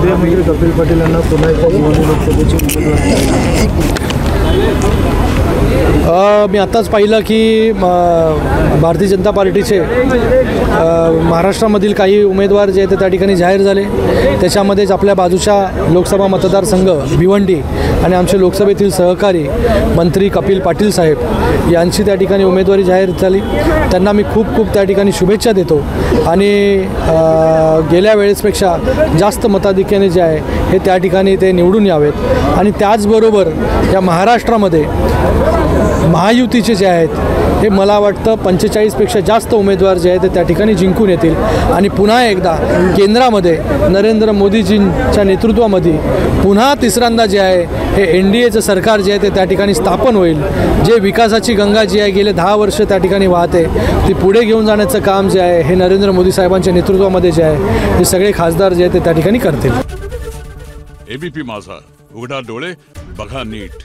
केंद्रीय मंत्री कपिल पाटील यांना पुन्हा एकदा भिवंडी लोकसभेची उमेदवारी मी आत्ताच पाहिलं की भारतीय जनता पार्टीचे महाराष्ट्रामधील काही उमेदवार जे आहेत ते त्या ठिकाणी जाहीर झाले। त्याच्यामध्येच आपल्या बाजूच्या लोकसभा मतदारसंघ भिवंडी आणि आमचे लोकसभेतील सहकारी मंत्री कपिल पाटील साहेब यांची त्या ठिकाणी उमेदवारी जाहीर झाली। त्यांना मी खूप खूप त्या ठिकाणी शुभेच्छा देतो आणि गेल्या वेळेसपेक्षा जास्त मताधिक्याने जे आहे हे त्या ठिकाणी ते निवडून यावेत। आणि त्याचबरोबर या महाराष्ट्रामध्ये महायुतीचे जे आहेत हे मला वाटतं 45पेक्षा जास्त उमेदवार जे आहेत ते त्या ठिकाणी जिंकून येतील आणि पुन्हा एकदा केंद्रामध्ये नरेंद्र मोदीजींच्या नेतृत्वामध्ये पुन्हा तिसऱ्यांदा जे आहे हे NDAचं सरकार जे आहे ते त्या ठिकाणी स्थापन होईल। जे विकासाची गंगा जी आहे गेले 10 वर्ष त्या ठिकाणी वाहते ती पुढे घेऊन जाण्याचं काम जे आहे हे नरेंद्र मोदी साहेबांच्या नेतृत्वामध्ये जे आहे हे सगळे खासदार जे आहेत ते त्या ठिकाणी करतील। ABP माझा, उघडा डोळे बघा नीट।